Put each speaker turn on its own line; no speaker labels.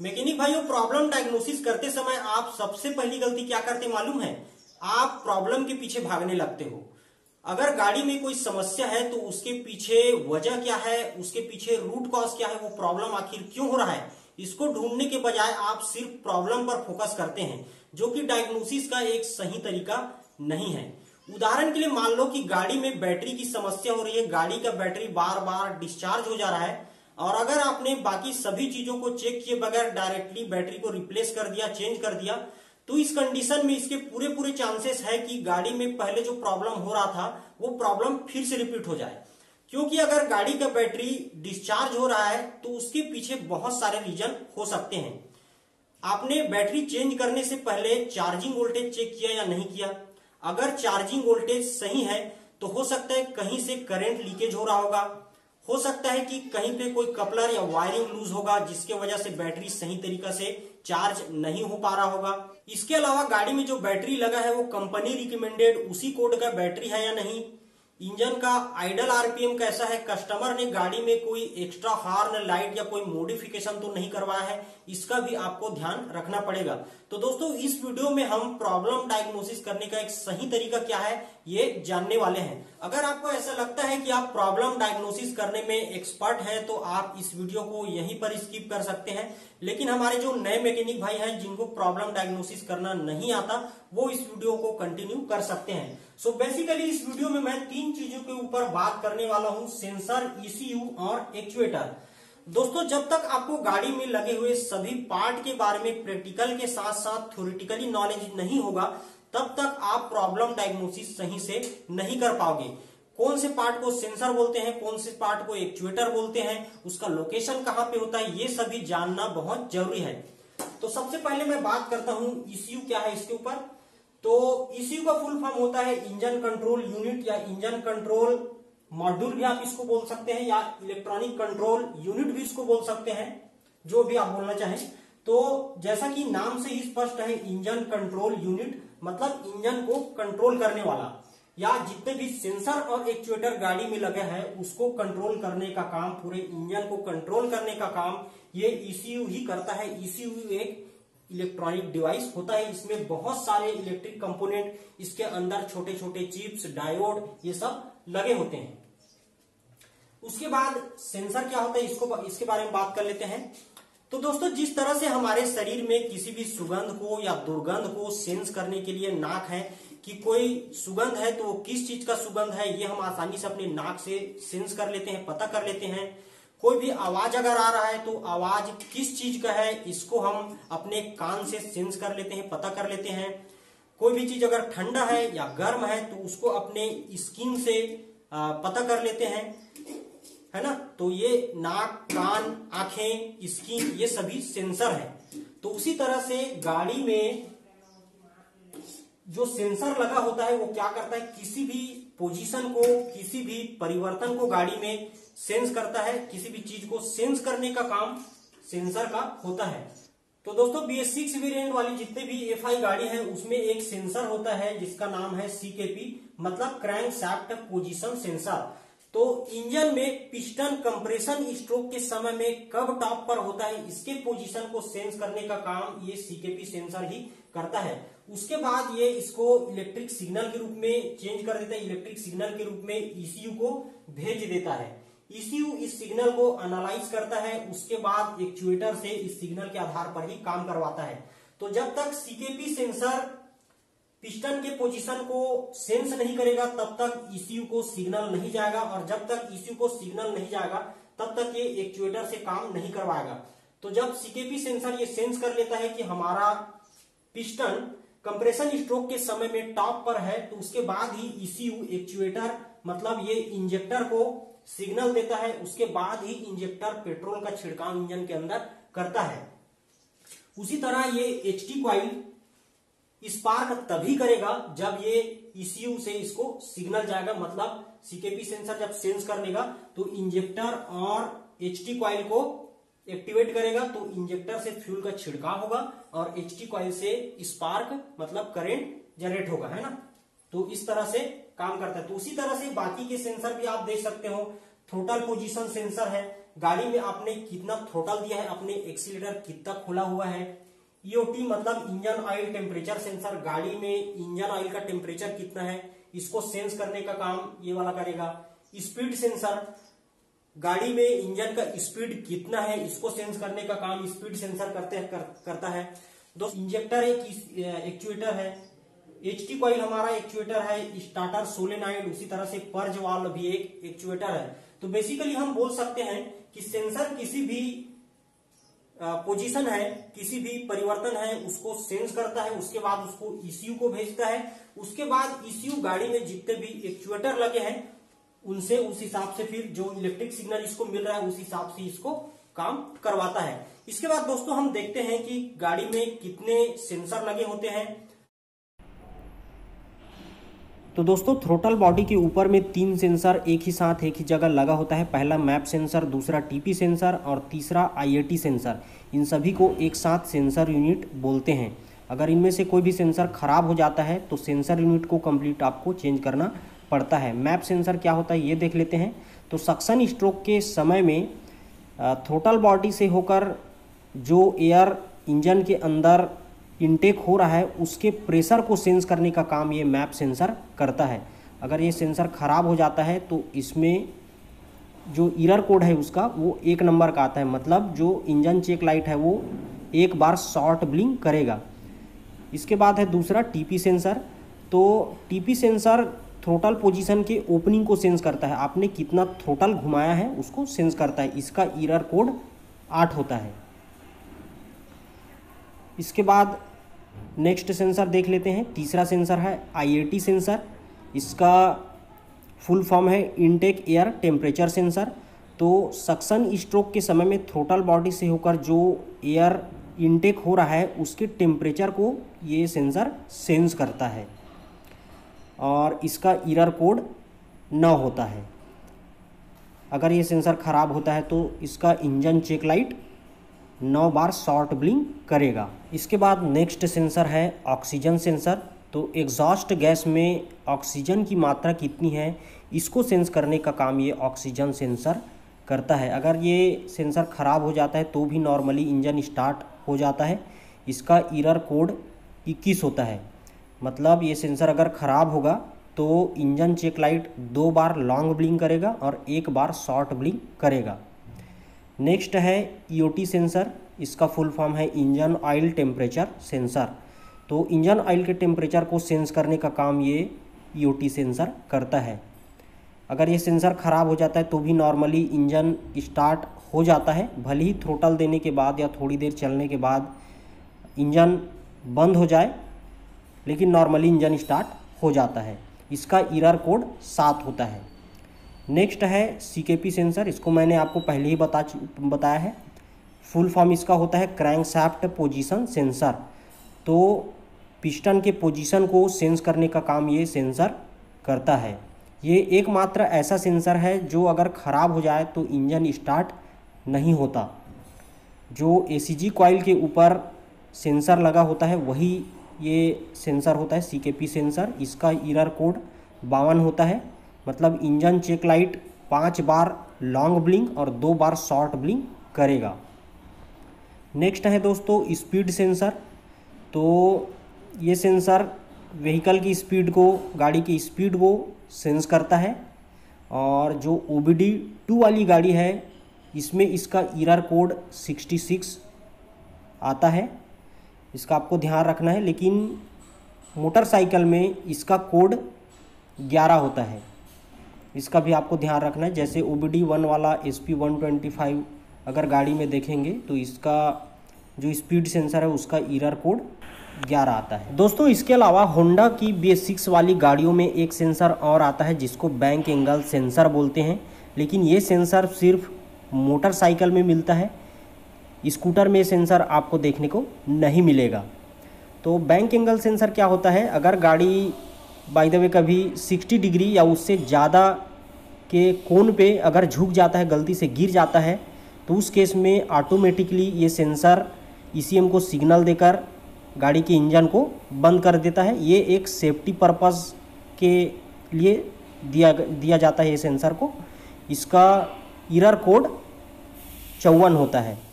Mechanic भाइयों, problem diagnosis करते समय आप सबसे पहली गलती क्या करते मालूम है? आप प्रॉब्लम के पीछे भागने लगते हो। अगर गाड़ी में कोई समस्या है तो उसके पीछे वजह क्या है, उसके पीछे रूट कॉज क्या है, वो प्रॉब्लम आखिर क्यों हो रहा है, इसको ढूंढने के बजाय आप सिर्फ प्रॉब्लम पर फोकस करते हैं, जो कि डायग्नोसिस का एक सही तरीका नहीं है। उदाहरण के लिए मान लो कि गाड़ी में बैटरी की समस्या हो रही है, गाड़ी का बैटरी बार बार डिस्चार्ज हो जा रहा है, और अगर आपने बाकी सभी चीजों को चेक किए बगैर डायरेक्टली बैटरी को रिप्लेस कर दिया, चेंज कर दिया, तो इस कंडीशन में इसके पूरे पूरे चांसेस है कि गाड़ी में पहले जो प्रॉब्लम हो रहा था वो प्रॉब्लम फिर से रिपीट हो जाए। क्योंकि अगर गाड़ी का बैटरी डिस्चार्ज हो रहा है तो उसके पीछे बहुत सारे रीजन हो सकते हैं। आपने बैटरी चेंज करने से पहले चार्जिंग वोल्टेज चेक किया या नहीं किया? अगर चार्जिंग वोल्टेज सही है तो हो सकता है कहीं से करंट लीकेज हो रहा होगा, हो सकता है कि कहीं पे कोई कपलर या वायरिंग लूज होगा जिसके वजह से बैटरी सही तरीका से चार्ज नहीं हो पा रहा होगा। इसके अलावा गाड़ी में जो बैटरी लगा है वो कंपनी रिकमेंडेड उसी कोड का बैटरी है या नहीं, इंजन का आइडल आरपीएम कैसा है, कस्टमर ने गाड़ी में कोई एक्स्ट्रा हॉर्न लाइट या कोई मॉडिफिकेशन तो नहीं करवाया है, इसका भी आपको ध्यान रखना पड़ेगा। तो दोस्तों, इस वीडियो में हम प्रॉब्लम डायग्नोसिस करने का एक सही तरीका क्या है ये जानने वाले हैं। अगर आपको ऐसा लगता है कि आप प्रॉब्लम डायग्नोसिस करने में एक्सपर्ट हैं तो आप इस वीडियो को यहीं पर स्किप कर सकते हैं, लेकिन हमारे जो नए मैकेनिक भाई हैं जिनको प्रॉब्लम डायग्नोसिस करना नहीं आता वो इस वीडियो को कंटिन्यू कर सकते हैं। सो बेसिकली इस वीडियो में मैं तीन चीजों के ऊपर बात करने वाला हूं, सेंसर, ईसीयू और एक्चुएटर। दोस्तों, जब तक आपको गाड़ी में लगे हुए सभी पार्ट के बारे में प्रैक्टिकल के साथ साथ थ्योरेटिकली नॉलेज नहीं होगा तब तक आप प्रॉब्लम डायग्नोसिस सही से नहीं कर पाओगे। कौन से पार्ट को सेंसर बोलते हैं, कौन से पार्ट को एक्चुएटर बोलते हैं, उसका लोकेशन कहां पे होता है, ये सभी जानना बहुत जरूरी है। तो सबसे पहले मैं बात करता हूं ईसीयू क्या है इसके ऊपर। तो ईसीयू का फुल फॉर्म होता है इंजन कंट्रोल यूनिट या इंजन कंट्रोल मॉड्यूल भी आप इसको बोल सकते हैं, या इलेक्ट्रॉनिक कंट्रोल यूनिट भी इसको बोल सकते हैं, जो भी आप बोलना चाहें। तो जैसा कि नाम से ही स्पष्ट है, इंजन कंट्रोल यूनिट मतलब इंजन को कंट्रोल करने वाला, या जितने भी सेंसर और एक्चुएटर गाड़ी में लगे हैं उसको कंट्रोल करने का काम, पूरे इंजन को कंट्रोल करने का काम ये ईसीयू ही करता है। ईसीयू एक इलेक्ट्रॉनिक डिवाइस होता है, इसमें बहुत सारे इलेक्ट्रिक कंपोनेंट, इसके अंदर छोटे छोटे चिप्स, डायोड, ये सब लगे होते हैं। उसके बाद सेंसर क्या होता है इसके बारे में बात कर लेते हैं। तो दोस्तों, जिस तरह से हमारे शरीर में किसी भी सुगंध को या दुर्गंध को सेंस करने के लिए नाक है, कि कोई सुगंध है तो वो किस चीज का सुगंध है ये हम आसानी से अपने नाक से सेंस कर लेते हैं, पता कर लेते हैं। कोई भी आवाज अगर आ रहा है तो आवाज किस चीज का है इसको हम अपने कान से सेंस कर लेते हैं, पता कर लेते हैं। कोई भी चीज अगर ठंडा है या गर्म है तो उसको अपने स्किन से पता कर लेते हैं, है ना। तो ये नाक, कान, आंखें, स्किन, ये सभी सेंसर है। तो उसी तरह से गाड़ी में जो सेंसर लगा होता है वो क्या करता है, किसी भी पोजीशन को, किसी भी परिवर्तन को गाड़ी में सेंस करता है, किसी भी चीज को सेंस करने का काम सेंसर का होता है। तो दोस्तों, BS6 वेरिएंट वाली जितने भी FI गाड़ी है उसमें एक सेंसर होता है जिसका नाम है CKP मतलब क्रैंक शाफ्ट पोजीशन सेंसर। तो इंजन में पिस्टन कंप्रेशन स्ट्रोक के समय में कब टॉप पर होता है इसके पोजीशन को सेंस करने का काम ये CKP सेंसर ही करता है। उसके बाद ये इसको इलेक्ट्रिक सिग्नल के रूप में चेंज कर देता है, इलेक्ट्रिक सिग्नल के रूप में ECU को भेज देता है। ECU इस सिग्नल को एनालाइज करता है, उसके बाद एक्चुएटर से इस सिग्नल के आधार पर ही काम करवाता है। तो जब तक CKP सेंसर पिस्टन के पोजीशन को सेंस नहीं करेगा तब तक ECU को सिग्नल नहीं जाएगा, और जब तक ECU को सिग्नल नहीं जाएगा तब तक ये एक्चुएटर से काम नहीं करवाएगा। तो जब CKP सेंसर ये सेंस कर लेता है कि हमारा पिस्टन कंप्रेशन स्ट्रोक के समय में टॉप पर है तो उसके बाद ही ECU एक्चुएटर मतलब ये इंजेक्टर को सिग्नल देता है, उसके बाद ही इंजेक्टर पेट्रोल का छिड़काव इंजन के अंदर करता है। उसी तरह ये HT कॉइल स्पार्क तभी करेगा जब ये ECU से इसको सिग्नल जाएगा, मतलब CKP सेंसर जब सेंस कर लेगा तो इंजेक्टर और HT कॉइल को एक्टिवेट करेगा, तो इंजेक्टर से फ्यूल का छिड़काव होगा और HT कॉइल से स्पार्क मतलब करंट जनरेट होगा, है ना। तो इस तरह से काम करता है। तो उसी तरह से बाकी के सेंसर भी आप देख सकते हो। थ्रोटल पोजीशन सेंसर है, गाड़ी में आपने कितना थ्रोटल दिया है, अपने एक्सीलरेटर कितना खोला हुआ है। ईओटी मतलब इंजन ऑयल टेम्परेचर सेंसर, गाड़ी में इंजन ऑयल का टेम्परेचर कितना है इसको सेंस करने का काम ये वाला करेगा। स्पीड सेंसर, गाड़ी में इंजन का स्पीड कितना है इसको सेंस करने का काम स्पीड सेंसर करता है। दोस्त इंजेक्टर एक एक्चुएटर है, एचटी कॉइल हमारा एक्चुएटर है, स्टार्टर सोलेनॉइड, उसी तरह से पर्ज वाल्व भी एक एक्चुएटर है। तो बेसिकली हम बोल सकते हैं कि सेंसर किसी भी पोजीशन है, किसी भी परिवर्तन है उसको सेंस करता है, उसके बाद उसको ईसीयू को भेजता है, उसके बाद ईसीयू गाड़ी में जितने भी एक्चुएटर लगे हैं उनसे उस हिसाब से फिर जो इलेक्ट्रिक सिग्नल इसको मिल रहा है उस हिसाब से इसको काम करवाता है। इसके बाद दोस्तों हम देखते हैं कि गाड़ी में कितने सेंसर लगे होते हैं। तो दोस्तों थ्रोटल बॉडी के ऊपर में 3 सेंसर एक ही साथ एक ही जगह लगा होता है। पहला मैप सेंसर, दूसरा टीपी सेंसर और तीसरा आईएटी सेंसर। इन सभी को एक साथ सेंसर यूनिट बोलते हैं। अगर इनमें से कोई भी सेंसर खराब हो जाता है तो सेंसर यूनिट को कंप्लीट आपको चेंज करना पड़ता है। मैप सेंसर क्या होता है ये देख लेते हैं। तो सक्शन स्ट्रोक के समय में थ्रोटल बॉडी से होकर जो एयर इंजन के अंदर इनटेक हो रहा है उसके प्रेशर को सेंस करने का काम ये मैप सेंसर करता है। अगर ये सेंसर ख़राब हो जाता है तो इसमें जो एरर कोड है उसका वो 1 नंबर का आता है, मतलब जो इंजन चेक लाइट है वो एक बार शॉर्ट ब्लिंक करेगा। इसके बाद है दूसरा टीपी सेंसर। तो टीपी सेंसर थ्रोटल पोजीशन के ओपनिंग को सेंस करता है, आपने कितना थ्रोटल घुमाया है उसको सेंस करता है। इसका एरर कोड 8 होता है। इसके बाद नेक्स्ट सेंसर देख लेते हैं। तीसरा सेंसर है आईएटी सेंसर। इसका फुल फॉर्म है इनटेक एयर टेम्परेचर सेंसर। तो सक्शन स्ट्रोक के समय में थ्रोटल बॉडी से होकर जो एयर इनटेक हो रहा है उसके टेम्परेचर को ये सेंसर सेंस करता है और इसका एरर कोड 9 होता है। अगर ये सेंसर ख़राब होता है तो इसका इंजन चेक लाइट 9 बार शॉर्ट ब्लिंक करेगा। इसके बाद नेक्स्ट सेंसर है ऑक्सीजन सेंसर। तो एग्जॉस्ट गैस में ऑक्सीजन की मात्रा कितनी है इसको सेंस करने का काम ये ऑक्सीजन सेंसर करता है। अगर ये सेंसर ख़राब हो जाता है तो भी नॉर्मली इंजन स्टार्ट हो जाता है। इसका एरर कोड 21 होता है, मतलब ये सेंसर अगर ख़राब होगा तो इंजन चेक लाइट 2 बार लॉन्ग ब्लिंक करेगा और 1 बार शॉर्ट ब्लिंक करेगा। नेक्स्ट है ईओटी सेंसर। इसका फुल फॉर्म है इंजन ऑयल टेम्परेचर सेंसर। तो इंजन ऑयल के टेम्परेचर को सेंस करने का काम ये ईओटी सेंसर करता है। अगर ये सेंसर ख़राब हो जाता है तो भी नॉर्मली इंजन स्टार्ट हो जाता है, भले ही थ्रोटल देने के बाद या थोड़ी देर चलने के बाद इंजन बंद हो जाए, लेकिन नॉर्मली इंजन स्टार्ट हो जाता है। इसका एरर कोड 7 होता है। नेक्स्ट है सीकेपी सेंसर। इसको मैंने आपको पहले ही बताया है। फुल फॉर्म इसका होता है क्रैंकशाफ्ट पोजीशन सेंसर। तो पिस्टन के पोजीशन को सेंस करने का काम ये सेंसर करता है। ये एकमात्र ऐसा सेंसर है जो अगर ख़राब हो जाए तो इंजन स्टार्ट नहीं होता। जो एसीजी कॉइल के ऊपर सेंसर लगा होता है वही ये सेंसर होता है सीकेपी सेंसर। इसका एरर कोड 52 होता है, मतलब इंजन चेक लाइट 5 बार लॉन्ग ब्लिंक और 2 बार शॉर्ट ब्लिंक करेगा। नेक्स्ट है दोस्तों स्पीड सेंसर। तो ये सेंसर व्हीकल की स्पीड को, गाड़ी की स्पीड को सेंस करता है। और जो OBD2 वाली गाड़ी है इसमें इसका एरर कोड 66 आता है, इसका आपको ध्यान रखना है। लेकिन मोटरसाइकिल में इसका कोड 11 होता है, इसका भी आपको ध्यान रखना है। जैसे OBD1 वाला SP125 अगर गाड़ी में देखेंगे तो इसका जो स्पीड सेंसर है उसका एरर कोड 11 आता है। दोस्तों इसके अलावा होंडा की BS6 वाली गाड़ियों में एक सेंसर और आता है जिसको बैंक एंगल सेंसर बोलते हैं, लेकिन ये सेंसर सिर्फ मोटरसाइकिल में मिलता है, स्कूटर में सेंसर आपको देखने को नहीं मिलेगा। तो बैंक एंगल सेंसर क्या होता है, अगर गाड़ी बाय द वे कभी 60 डिग्री या उससे ज़्यादा के कोण पे अगर झुक जाता है, गलती से गिर जाता है, तो उस केस में ऑटोमेटिकली ये सेंसर ECM को सिग्नल देकर गाड़ी के इंजन को बंद कर देता है। ये एक सेफ्टी पर्पस के लिए दिया जाता है ये सेंसर को। इसका एरर कोड 54 होता है।